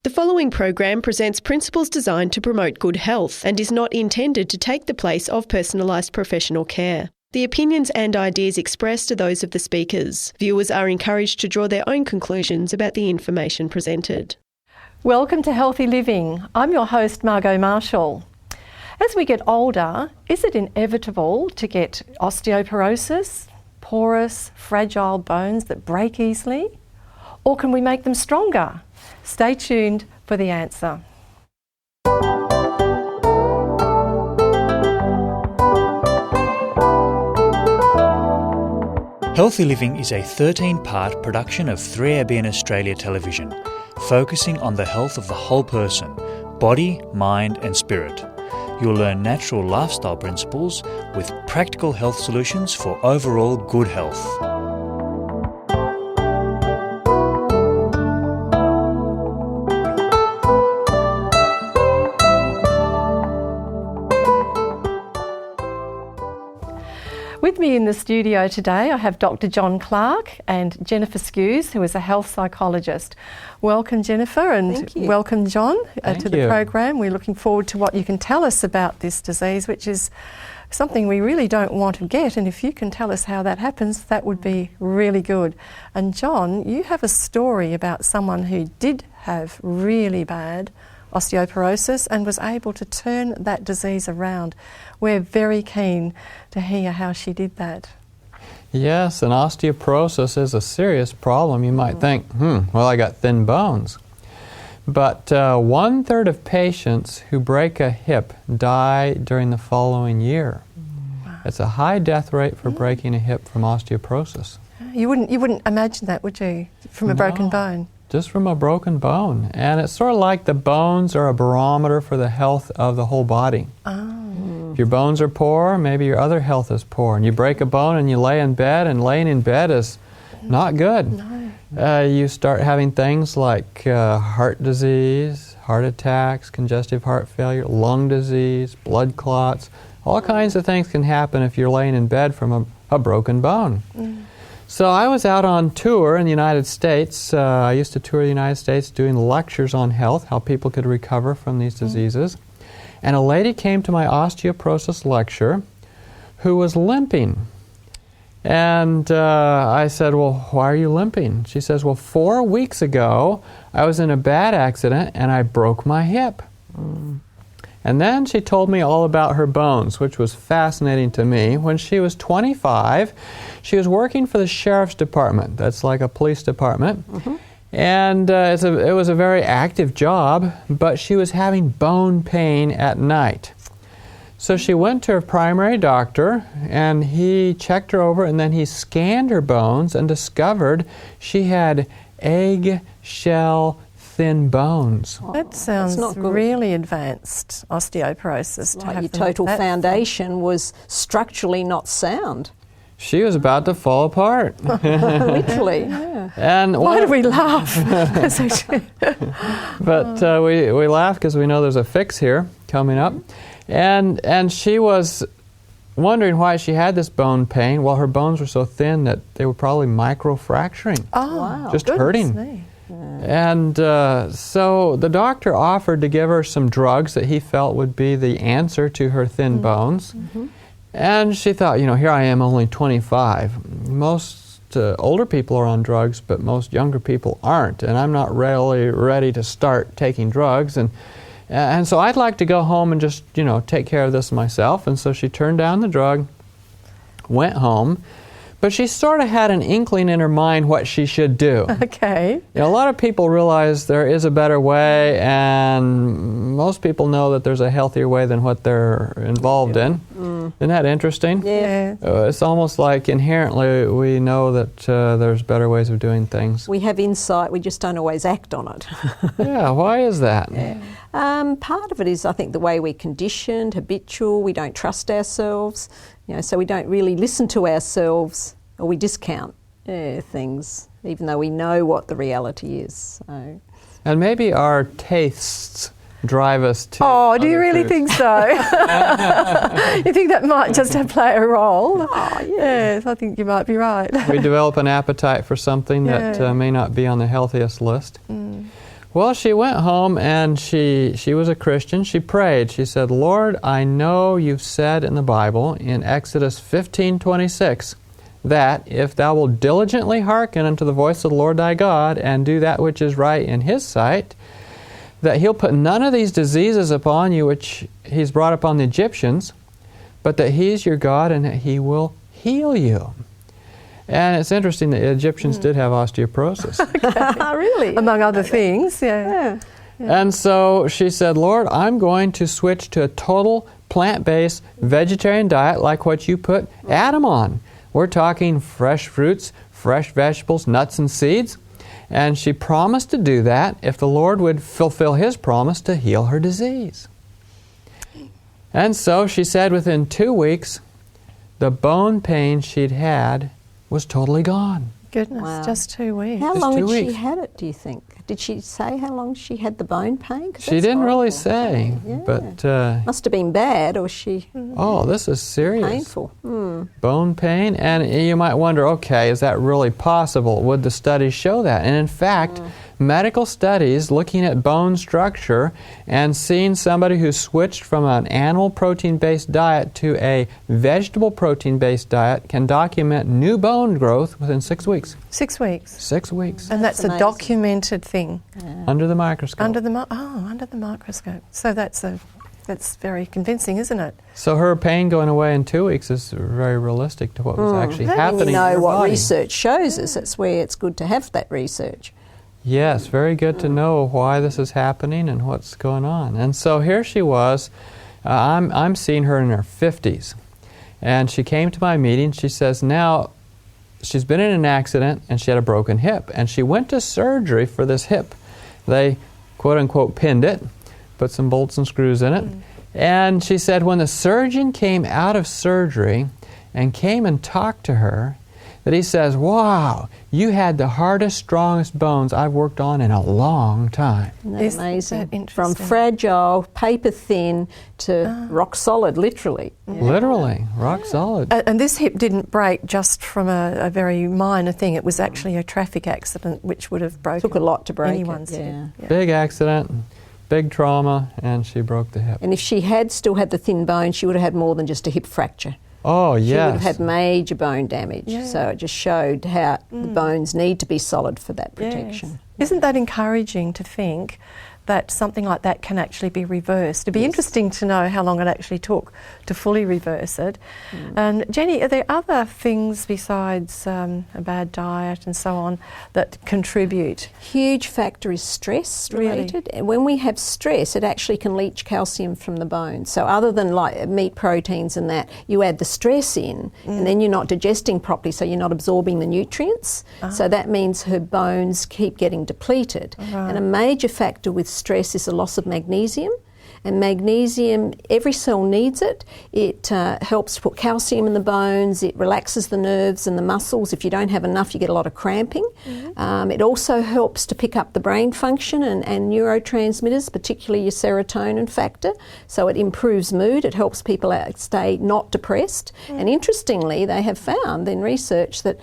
The following program presents principles designed to promote good health and is not intended to take the place of personalised professional care. The opinions and ideas expressed are those of the speakers. Viewers are encouraged to draw their own conclusions about the information presented. Welcome to Healthy Living. I'm your host, Margot Marshall. As we get older, is it inevitable to get osteoporosis, porous, fragile bones that break easily? Or can we make them stronger? Stay tuned for the answer. Healthy Living is a 13-part production of 3ABN Australia Television, focusing on the health of the whole person, body, mind and spirit. You'll learn natural lifestyle principles with practical health solutions for overall good health. With me in the studio today, I have Dr. John Clark and Jenifer Skues, who is a health psychologist. Welcome, Jenifer, and welcome, John, to the program. We're looking forward to what you can tell us about this disease, which is something we really don't want to get. And if you can tell us how that happens, that would be really good. And John, you have a story about someone who did have really bad osteoporosis and was able to turn that disease around. We're very keen to hear how she did that. Yes, and osteoporosis is a serious problem. You might think, well, I got thin bones. But 1/3 of patients who break a hip die during the following year. Wow. It's a high death rate for breaking a hip from osteoporosis. You wouldn't imagine that, would you, from a broken bone? Just from a broken bone. And it's sort of like the bones are a barometer for the health of the whole body. If your bones are poor, maybe your other health is poor. And you break a bone and you lay in bed, and laying in bed is not good. No. You start having things like heart disease, heart attacks, congestive heart failure, lung disease, blood clots. All kinds of things can happen if you're laying in bed from a broken bone. So I was out on tour in the United States. I used to tour the United States doing lectures on health, how people could recover from these diseases. And a lady came to my osteoporosis lecture who was limping. And I said, well, why are you limping? She says, well, 4 weeks ago, I was in a bad accident and I broke my hip. And then she told me all about her bones, which was fascinating to me. When she was 25, she was working for the sheriff's department. That's like a police department. And it was a very active job, but she was having bone pain at night. So she went to her primary doctor, and he checked her over, and then he scanned her bones and discovered she had eggshell thin bones. That sounds really advanced, osteoporosis. Like your total foundation was structurally not sound. She was about to fall apart. Literally, yeah. And why do we laugh? But we laugh because we know there's a fix here coming up. And she was wondering why she had this bone pain. Well, her bones were so thin that they were probably microfracturing. Oh, wow. Just hurting. Me. And so the doctor offered to give her some drugs that he felt would be the answer to her thin bones. And she thought, here I am, only 25. Most older people are on drugs, but most younger people aren't. And I'm not really ready to start taking drugs. And so I'd like to go home and just, take care of this myself. And so she turned down the drug, went home. But she sort of had an inkling in her mind what she should do. Okay. A lot of people realize there is a better way, and most people know that there's a healthier way than what they're involved in. Isn't that interesting? Yeah. It's almost like inherently we know that there's better ways of doing things. We have insight, we just don't always act on it. Yeah, why is that? Part of it is, I think, the way we're conditioned, habitual, we don't trust ourselves, so we don't really listen to ourselves, or we discount things, even though we know what the reality is. So. And maybe our tastes drive us to do you really think so? You think that might just play a role? Yes, I think you might be right. We develop an appetite for something that may not be on the healthiest list. Well, she went home and she was a Christian. She prayed. She said, Lord, I know you've said in the Bible in Exodus 15:26 that if thou wilt diligently hearken unto the voice of the Lord thy God and do that which is right in his sight, that he'll put none of these diseases upon you which he's brought upon the Egyptians, but that he's your God and that he will heal you. And it's interesting that the Egyptians did have osteoporosis. Really? Among other things, yeah. And so she said, Lord, I'm going to switch to a total plant-based vegetarian diet like what you put Adam on. We're talking fresh fruits, fresh vegetables, nuts and seeds. And she promised to do that if the Lord would fulfill his promise to heal her disease. And so she said within 2 weeks, the bone pain she'd had was totally gone. Goodness, Wow. just 2 weeks. How Just long 2 had she weeks. had it, do you think? Did she say how long she had the bone pain? 'Cause She that's didn't really horrible. say, Yeah. but Must have been bad, or she oh, this is serious. painful. Bone pain, and you might wonder, okay, is that really possible? Would the studies show that? And in fact, medical studies looking at bone structure and seeing somebody who switched from an animal protein-based diet to a vegetable protein-based diet can document new bone growth within 6 weeks. 6 weeks. 6 weeks. And that's a amazing. documented thing. Under the microscope. Under the microscope. So that's very convincing, isn't it? So her pain going away in 2 weeks is very realistic to what was actually When happening you know in her what body. research shows us, that's where it's good to have that research. Yes, very good to know why this is happening and what's going on. And so here she was. I'm seeing her in her 50s. And she came to my meeting. She says now she's been in an accident and she had a broken hip. And she went to surgery for this hip. They, quote unquote, pinned it, put some bolts and screws in it. And she said when the surgeon came out of surgery and came and talked to her, that he says, wow, you had the hardest, strongest bones I've worked on in a long time. Isn't that Isn't amazing? that interesting? From fragile, paper thin to rock solid, literally. Literally, rock solid. And this hip didn't break just from a very minor thing. It was actually a traffic accident which would have broken Took a lot to break anyone's it. hip. Yeah. Big accident, big trauma, and she broke the hip. And if she had still had the thin bone, she would have had more than just a hip fracture. Oh, She would yes. have had major bone damage. Yeah. So it just showed how the bones need to be solid for that protection. Yes. Isn't that encouraging to think that something like that can actually be reversed? It'd be interesting to know how long it actually took to fully reverse it. And Jenny, are there other things besides a bad diet and so on that contribute? Huge factor is stress related. And when we have stress, it actually can leach calcium from the bone. So other than like meat proteins and that, you add the stress in and then you're not digesting properly, so you're not absorbing the nutrients. So that means her bones keep getting depleted. And a major factor with stress is the loss of magnesium. And magnesium, every cell needs it. It helps put calcium in the bones, it relaxes the nerves and the muscles. If you don't have enough, you get a lot of cramping. It also helps to pick up the brain function and neurotransmitters, particularly your serotonin factor. So it improves mood, it helps people stay not depressed. And interestingly, they have found in research that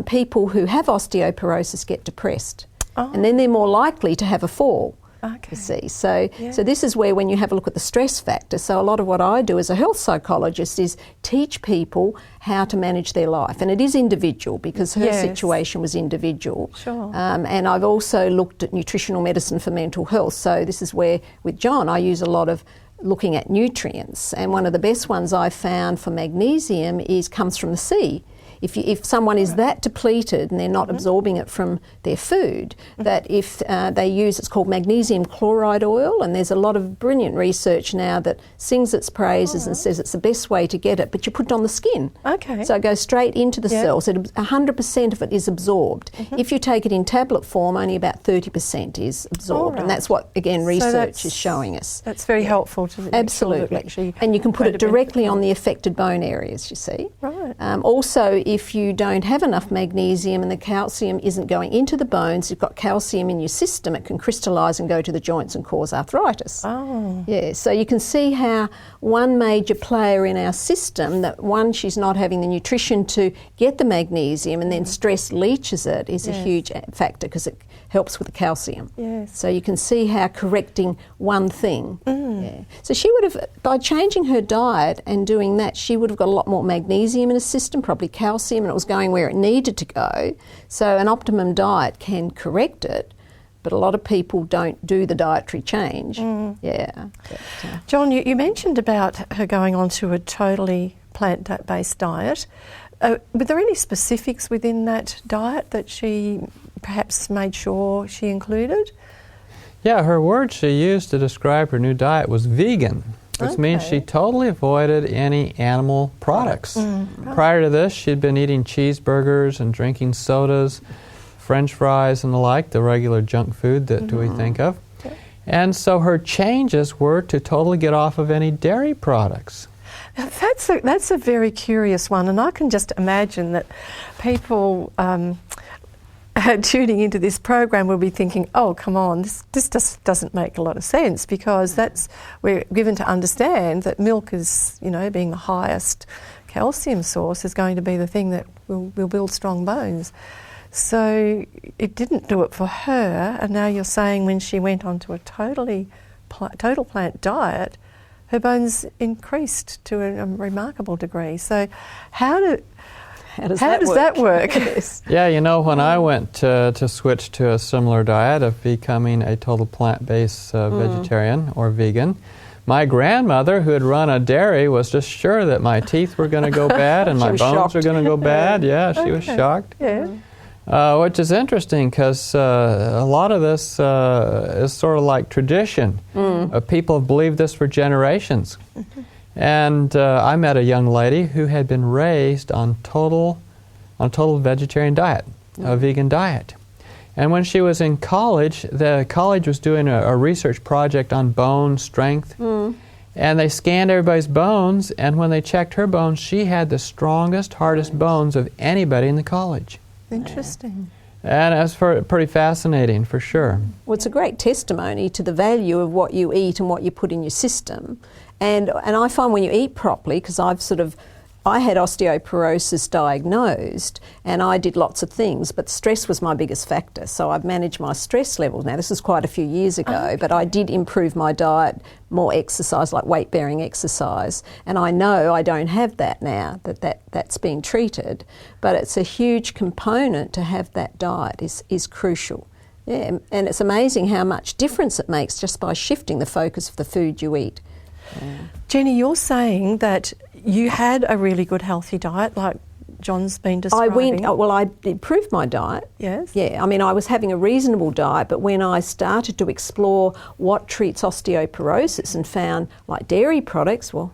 people who have osteoporosis get depressed. And then they're more likely to have a fall. Okay. You see, so this is where when you have a look at the stress factor, so a lot of what I do as a health psychologist is teach people how to manage their life, and it is individual because her situation was individual. Sure. And I've also looked at nutritional medicine for mental health, so this is where with John I use a lot of looking at nutrients, and one of the best ones I've found for magnesium comes from the sea. If someone is that depleted and they're not absorbing it from their food, that if they use, it's called magnesium chloride oil, and there's a lot of brilliant research now that sings its praises and says it's the best way to get it, but you put it on the skin. Okay. So it goes straight into the cells. 100% of it is absorbed. If you take it in tablet form, only about 30% is absorbed, and that's what, again, research is showing us. That's very helpful to make Absolutely. sure that we actually and you can put go it to directly benefit. on the affected bone areas, you see. Right. Also, if you don't have enough magnesium and the calcium isn't going into the bones, you've got calcium in your system, it can crystallise and go to the joints and cause arthritis. Oh. Yeah, so you can see how one major player in our system, that one, she's not having the nutrition to get the magnesium, and then stress leaches it, is a huge factor because it helps with the calcium. Yes. So you can see how correcting one thing. Yeah. So she would have, by changing her diet and doing that, she would have got a lot more magnesium in her system, probably calcium, and it was going where it needed to go. So an optimum diet can correct it, but a lot of people don't do the dietary change. Yeah. But, John, you mentioned about her going on to a totally plant-based diet. Were there any specifics within that diet that she perhaps made sure she included? Yeah, her word she used to describe her new diet was vegan, which means she totally avoided any animal products. Prior to this, she'd been eating cheeseburgers and drinking sodas, French fries and the like, the regular junk food that we think of. And so her changes were to totally get off of any dairy products. That's a very curious one, and I can just imagine that people tuning into this program will be thinking, oh, come on, this just doesn't make a lot of sense, because we're given to understand that milk is, being the highest calcium source, is going to be the thing that will build strong bones. So it didn't do it for her, and now you're saying when she went on to a total plant diet, her bones increased to a remarkable degree. So how does that work? Yes. Yeah, when I went to switch to a similar diet of becoming a total plant-based vegetarian or vegan, my grandmother, who had run a dairy, was just sure that my teeth were going to go bad and my bones were going to go bad. Yeah, she was shocked. Yeah. Which is interesting because a lot of this is sort of like tradition. People have believed this for generations. And I met a young lady who had been raised on total vegetarian diet, a vegan diet. And when she was in college, the college was doing a research project on bone strength. And they scanned everybody's bones, and when they checked her bones, she had the strongest, hardest bones of anybody in the college. Interesting. And that's pretty fascinating, for sure. Well, it's a great testimony to the value of what you eat and what you put in your system. And I find when you eat properly, because I had osteoporosis diagnosed, and I did lots of things, but stress was my biggest factor. So I've managed my stress levels. Now, this was quite a few years ago, but I did improve my diet, more exercise, like weight-bearing exercise. And I know I don't have that now, that's being treated. But it's a huge component to have that diet is crucial. Yeah, and it's amazing how much difference it makes just by shifting the focus of the food you eat. Yeah. Jenny, you're saying that you had a really good healthy diet, like John's been describing. I improved my diet. Yes. Yeah, I was having a reasonable diet, but when I started to explore what treats osteoporosis and found like dairy products, well,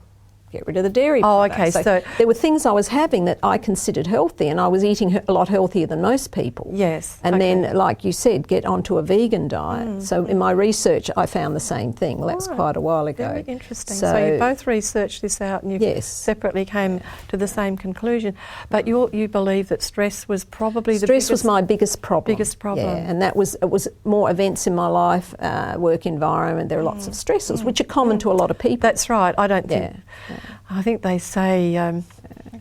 get rid of the dairy products. Okay. So there were things I was having that I considered healthy, and I was eating a lot healthier than most people. Yes. And then, like you said, get onto a vegan diet. So in my research, I found the same thing. Well, that's quite a while ago. Very interesting. So you both researched this out, and you separately came to the same conclusion. But you believe that stress was probably stress was my biggest problem. Yeah, and it was more events in my life, work environment. There are lots of stresses, which are common to a lot of people. That's right. I don't think. I think they say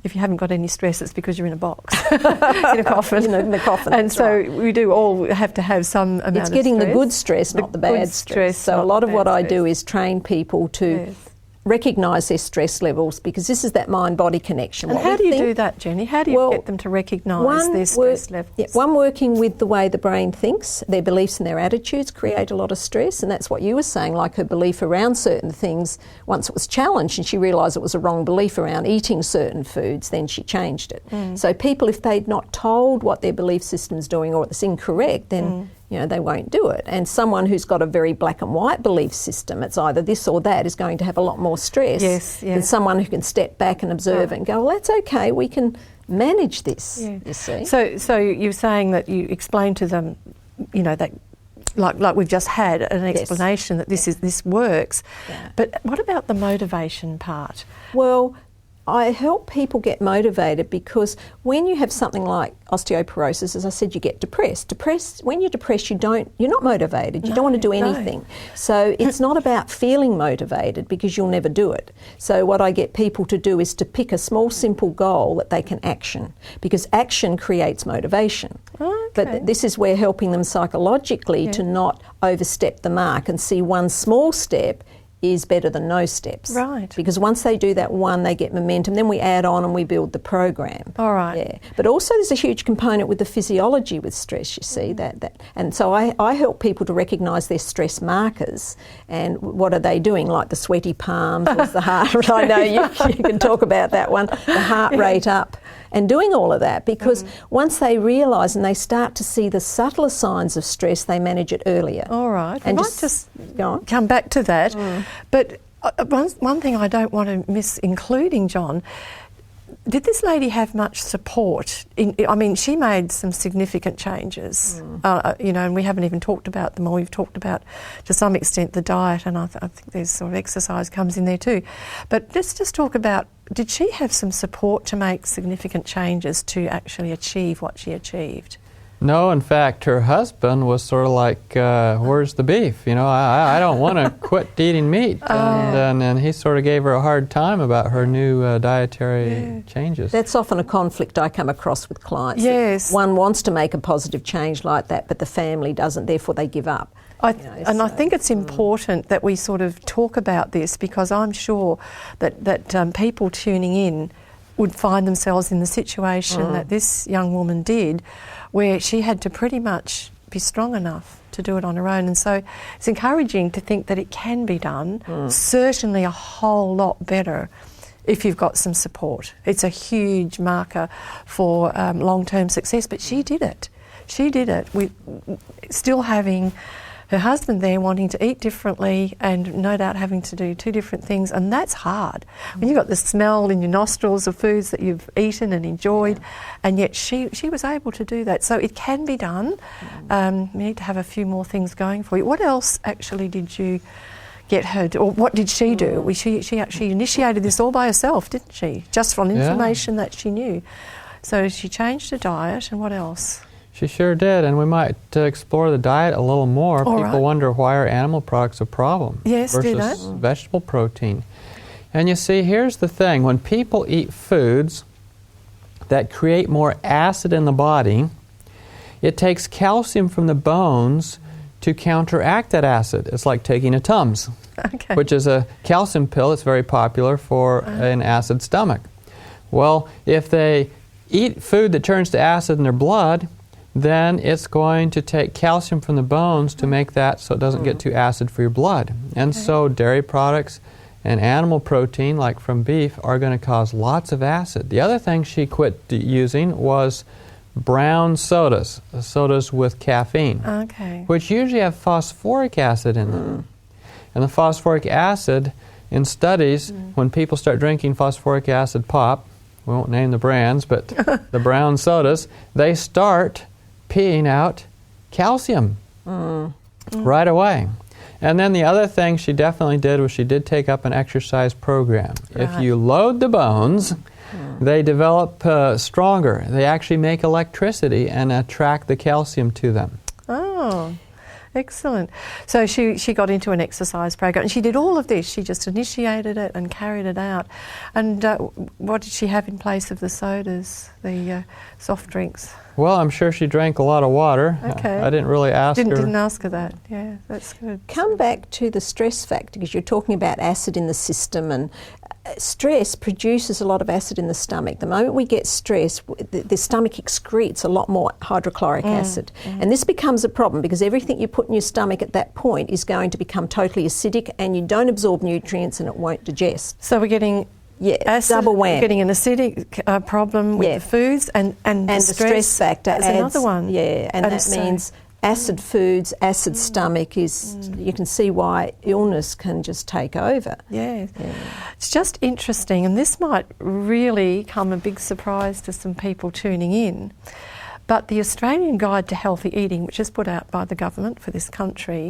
if you haven't got any stress, it's because you're in a box, in a coffin. In the coffin. And so we do all have to have some amount of stress. It's getting the good stress, not the bad stress. So a lot of what I do is train people to recognise their stress levels, because this is that mind-body connection. And how do you do that, Jenny? How do you get them to recognise their stress levels? Yeah, one, working with the way the brain thinks, their beliefs and their attitudes create a lot of stress, and that's what you were saying, like her belief around certain things. Once it was challenged and she realised it was a wrong belief around eating certain foods, then she changed it. So people, if they'd not told what their belief system's doing or it's incorrect, then they won't do it. And someone who's got a very black and white belief system, it's either this or that, is going to have a lot more stress than someone who can step back and observe it and go, well, that's okay, we can manage this, you see. So you're saying that you explain to them, that like we've just had an explanation that this works. But what about the motivation part? Well, I help people get motivated because when you have something like osteoporosis, as I said, you get depressed. When you're depressed, you're not motivated. You don't want to do anything. No. So it's not about feeling motivated because you'll never do it. So what I get people to do is to pick a small, simple goal that they can action, because action creates motivation. Okay. But this is where helping them psychologically to not overstep the mark and see one small step is better than no steps. Right. Because once they do that one, they get momentum. Then we add on and we build the program. All right. Yeah. But also there's a huge component with the physiology with stress, you see. And so I help people to recognise their stress markers and what are they doing, like the sweaty palms, or the heart. I know you can talk about that one, the heart rate up. And doing all of that, because once they realise and they start to see the subtler signs of stress, they manage it earlier. All right. And just come back to that. But one thing I don't want to miss including, John, did this lady have much support? She made some significant changes, and we haven't even talked about them, or we've talked about, to some extent, the diet, and I think there's sort of exercise comes in there too. But let's just talk about, did she have some support to make significant changes to actually achieve what she achieved? No, in fact, her husband was sort of like, where's the beef? I don't want to quit eating meat. And he sort of gave her a hard time about her new dietary changes. That's often a conflict I come across with clients. Yes. One wants to make a positive change like that, but the family doesn't, therefore they give up. I think it's important that we sort of talk about this, because I'm sure that people tuning in would find themselves in the situation that this young woman did, where she had to pretty much be strong enough to do it on her own. And so it's encouraging to think that it can be done, certainly a whole lot better if you've got some support. It's a huge marker for long-term success, but she did it. She did it with still having her husband there wanting to eat differently, and no doubt having to do two different things, and that's hard. When you've got the smell in your nostrils of foods that you've eaten and enjoyed, and yet she was able to do that. So it can be done. You need to have a few more things going for you. What else actually did you get her to, or what did she do? She actually initiated this all by herself, didn't she? Just from information that she knew. So she changed her diet, and what else? She sure did, and we might explore the diet a little more. People wonder why are animal products a problem versus vegetable protein. And you see, here's the thing. When people eat foods that create more acid in the body, it takes calcium from the bones to counteract that acid. It's like taking a Tums, which is a calcium pill. It's very popular for an acid stomach. Well, if they eat food that turns to acid in their blood, then it's going to take calcium from the bones to make that so it doesn't get too acid for your blood. And so dairy products and animal protein, like from beef, are going to cause lots of acid. The other thing she quit using was brown sodas, sodas with caffeine, which usually have phosphoric acid in them. And the phosphoric acid, in studies, when people start drinking phosphoric acid pop, we won't name the brands, but the brown sodas, they start peeing out calcium right away. And then the other thing she definitely did was she did take up an exercise program. If you load the bones, they develop stronger. They actually make electricity and attract the calcium to them. Oh, excellent. So she got into an exercise program, and she did all of this. She just initiated it and carried it out. And what did she have in place of the sodas, the soft drinks? Well, I'm sure she drank a lot of water. I didn't really ask her. Didn't ask her that. Yeah, that's good. Come back to the stress factor, because you're talking about acid in the system, and stress produces a lot of acid in the stomach. The moment we get stress, the stomach excretes a lot more hydrochloric acid. And this becomes a problem, because everything you put in your stomach at that point is going to become totally acidic, and you don't absorb nutrients and it won't digest. So we're getting acid, double whammy. Getting an acidic problem with the foods, and the stress factor adds another one. Yeah, and that means acid foods, acid stomach is, you can see why illness can just take over. Yeah. It's just interesting, and this might really come a big surprise to some people tuning in. But the Australian Guide to Healthy Eating, which is put out by the government for this country,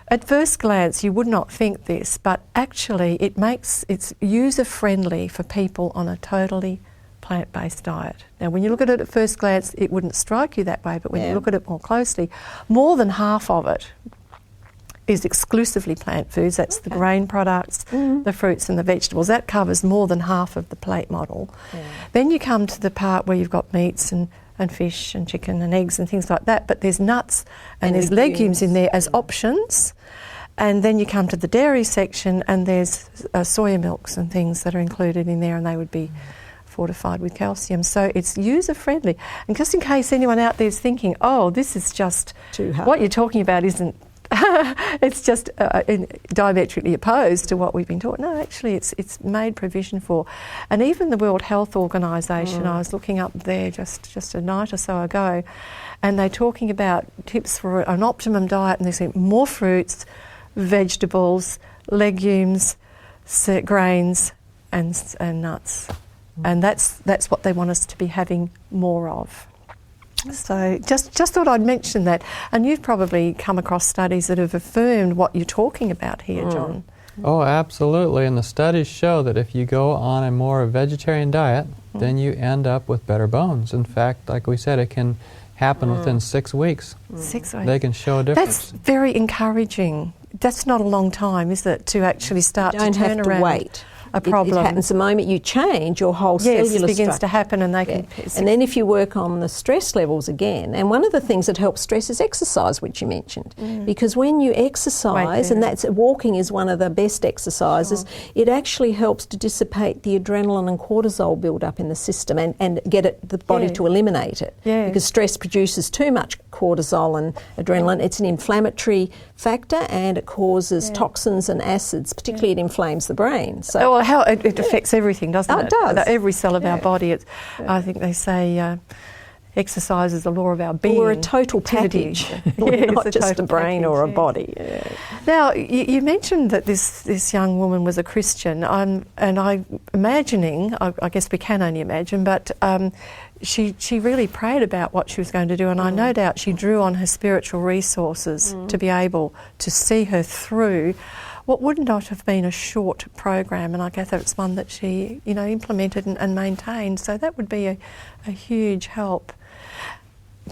at first glance you would not think this, but actually it's user-friendly for people on a totally plant-based diet. Now, when you look at it at first glance, it wouldn't strike you that way, but when you look at it more closely, more than half of it is exclusively plant foods. That's the grain products, the fruits and the vegetables. That covers more than half of the plate model. Then you come to the part where you've got meats and fish and chicken and eggs and things like that, but there's nuts and there's legumes in there as options. And then you come to the dairy section and there's soya milks and things that are included in there, and they would be fortified with calcium. So it's user-friendly. And just in case anyone out there is thinking, oh, this is just, too hard. What you're talking about isn't, it's just diametrically opposed to what we've been taught. No, actually it's made provision for. And even the World Health Organisation, I was looking up there just a night or so ago, and they're talking about tips for an optimum diet, and they say more fruits, vegetables, legumes, grains and nuts. And that's what they want us to be having more of. So just thought I'd mention that. And you've probably come across studies that have affirmed what you're talking about here, John. Oh, absolutely. And the studies show that if you go on a more vegetarian diet, then you end up with better bones. In fact, like we said, it can happen within 6 weeks. 6 weeks. They can show a difference. That's very encouraging. That's not a long time, is it, to actually start to turn around? You don't have to wait. A problem. It happens the moment you change your whole cellular structure. Yes, it begins to happen, and they can... And then if you work on the stress levels again, and one of the things that helps stress is exercise, which you mentioned, because when you exercise, and that's walking is one of the best exercises, it actually helps to dissipate the adrenaline and cortisol build up in the system and get the body to eliminate it. Because stress produces too much cortisol and adrenaline. It's an inflammatory factor, and it causes toxins and acids, particularly it inflames the brain. So how it affects everything, doesn't it? It does. Every cell of our body. I think they say exercise is the law of our being. We're a total package, not just a brain or a body. Now, you mentioned that this young woman was a Christian, and I'm imagining, I guess we can only imagine, but she really prayed about what she was going to do, and I no doubt she drew on her spiritual resources to be able to see her through what would not have been a short program, and I gather it's one that she, implemented and maintained. So that would be a huge help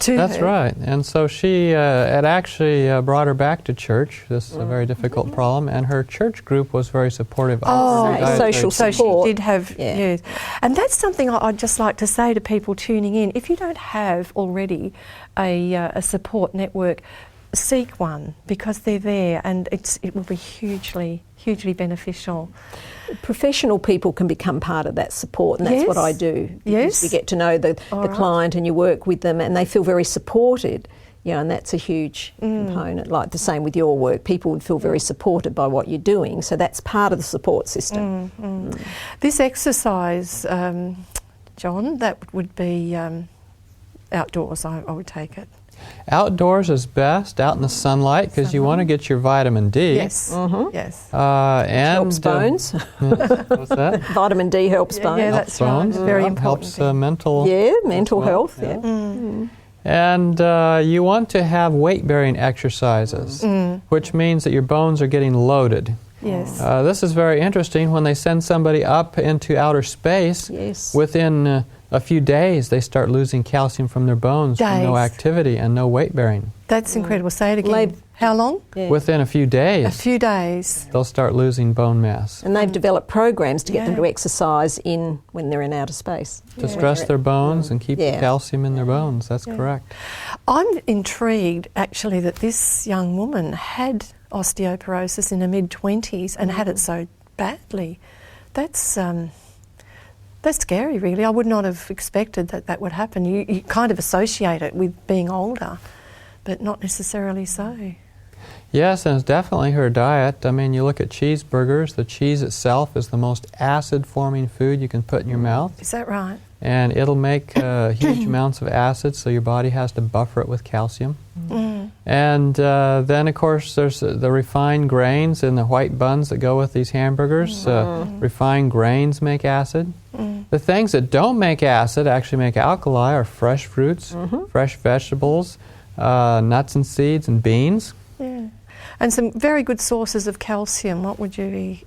to That's her. right. And so she had actually brought her back to church. This is a very difficult problem, and her church group was very supportive of her. Social support. So she did have, yes. And that's something I'd just like to say to people tuning in. If you don't have already a support network, seek one, because they're there, and it will be hugely beneficial. Professional people can become part of that support, and that's what I do. Yes. You get to know the client and you work with them, and they feel very supported. And that's a huge component. Like the same with your work, people would feel very supported by what you're doing, so that's part of the support system. This exercise, John, that would be outdoors, I would take it. Outdoors is best, out in the sunlight, because you want to get your vitamin D. Yes, yes. And helps bones. What's that? Vitamin D helps bones. Yeah, that's bones. Right. Very important. Helps mental. Mental health. And you want to have weight-bearing exercises, which means that your bones are getting loaded. Yes. This is very interesting. When they send somebody up into outer space, within a few days they start losing calcium from their bones from no activity and no weight bearing. That's incredible. Say it again. How long? Within a few days. A few days. They'll start losing bone mass. And they've developed programs to get them to exercise when they're in outer space. To stress their bones and keep the calcium in their bones. That's correct. I'm intrigued actually that this young woman had osteoporosis in her mid-20s and had it so badly. That's scary, really. I would not have expected that would happen. You kind of associate it with being older, but not necessarily so. Yes, and it's definitely her diet. I mean, you look at cheeseburgers. The cheese itself is the most acid-forming food you can put in your mouth. Is that right? And it'll make huge amounts of acid, so your body has to buffer it with calcium. And then, of course, there's the refined grains in the white buns that go with these hamburgers. Refined grains make acid. The things that don't make acid actually make alkali are fresh fruits, fresh vegetables, nuts and seeds and beans. Yeah. And some very good sources of calcium. What would you be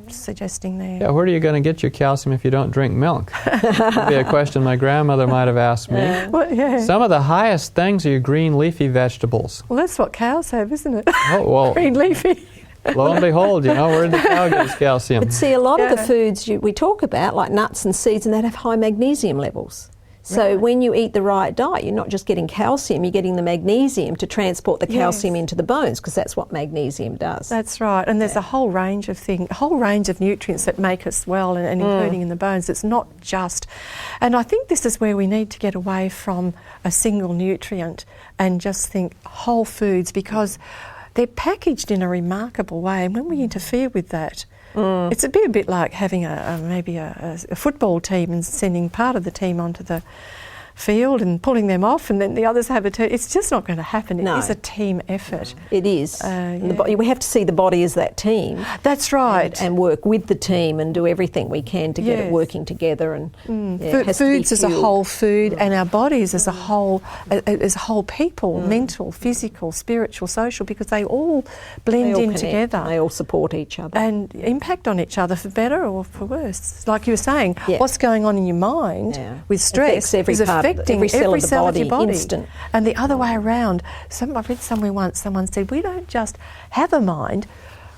suggesting there? Yeah, where are you going to get your calcium if you don't drink milk? That would be a question my grandmother might have asked me. Well, yeah. Some of the highest things are your green leafy vegetables. Well, that's what cows have, isn't it? Oh, well, green leafy. Lo and behold, where did the cow get its calcium? But see, a lot of the foods we talk about, like nuts and seeds, and that have high magnesium levels. So when you eat the right diet, you're not just getting calcium, you're getting the magnesium to transport the calcium into the bones, because that's what magnesium does. That's right. And there's a whole range of nutrients that make us well, and including in the bones. It's not just... And I think this is where we need to get away from a single nutrient and just think whole foods, because they're packaged in a remarkable way, and when we interfere with that, it's a bit like having maybe a football team and sending part of the team onto the field and pulling them off, and then the others have a team. It's just not going to happen. It is a team effort. It is. We have to see the body as that team. That's right. And work with the team and do everything we can to get it working together. And foods as a whole food, and our bodies as a whole people, mental, physical, spiritual, social, because they all blend in together. They all support each other. And impact on each other for better or for worse. Like you were saying, what's going on in your mind with stress is affecting every cell of your body. Instant. And the other way around. I read somewhere once, someone said, we don't just have a mind,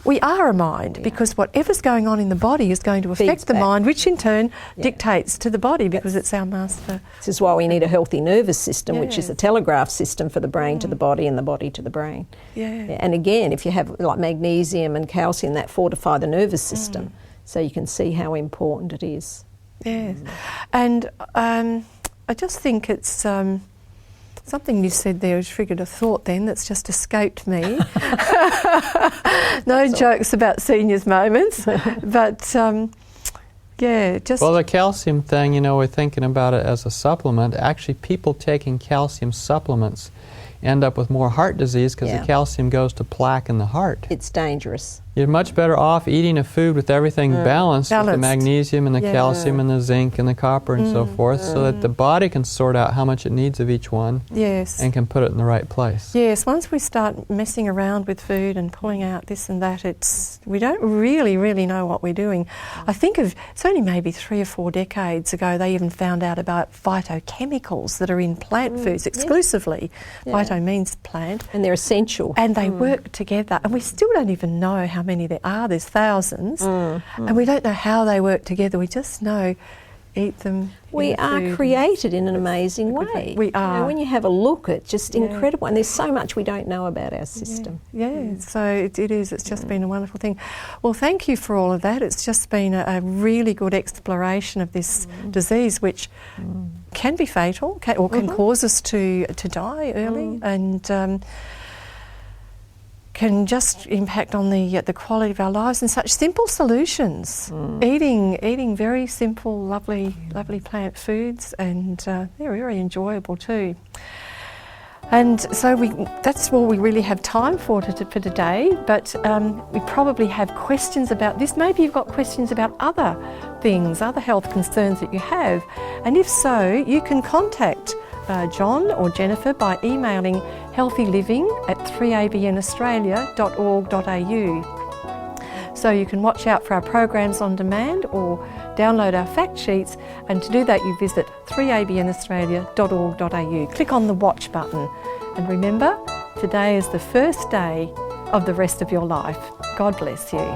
we are a mind, because whatever's going on in the body is going to affect the mind, which in turn dictates to the body, because it's our master. This is why we need a healthy nervous system, which is a telegraph system for the brain to the body and the body to the brain. And again, if you have like magnesium and calcium, that fortify the nervous system. So you can see how important it is. Yes. And I just think it's something you said there has triggered a thought then that's just escaped me. No jokes about seniors' moments, but just... Well, the calcium thing, we're thinking about it as a supplement. Actually, people taking calcium supplements end up with more heart disease because the calcium goes to plaque in the heart. It's dangerous. You're much better off eating a food with everything balanced with the magnesium and the calcium and the zinc and the copper and so forth, so that the body can sort out how much it needs of each one and can put it in the right place. Yes, once we start messing around with food and pulling out this and that, we don't really know what we're doing. I think it's only maybe 3 or 4 decades ago they even found out about phytochemicals that are in plant foods exclusively. Phyto means plant. And they're essential. And they work together. And we still don't even know how many there are. There's thousands. And we don't know how they work together. We just know eat them. We are created in an amazing way. We are. When you have a look, it's just incredible. And there's so much we don't know about our system. So it is. It's just been a wonderful thing. Well, thank you for all of that. It's just been a really good exploration of this disease, which can be fatal or can cause us to die early and can just impact on the quality of our lives, and such simple solutions. Eating very simple, lovely plant foods, and they're very enjoyable too. And so that's all we really have time for today, but we probably have questions about this. Maybe you've got questions about other things, other health concerns that you have, and if so, you can contact John or Jenifer by emailing healthyliving@3abnaustralia.org.au. So you can watch out for our programs on demand or download our fact sheets, and to do that you visit 3abnaustralia.org.au. Click on the watch button, and remember, today is the first day of the rest of your life. God bless you.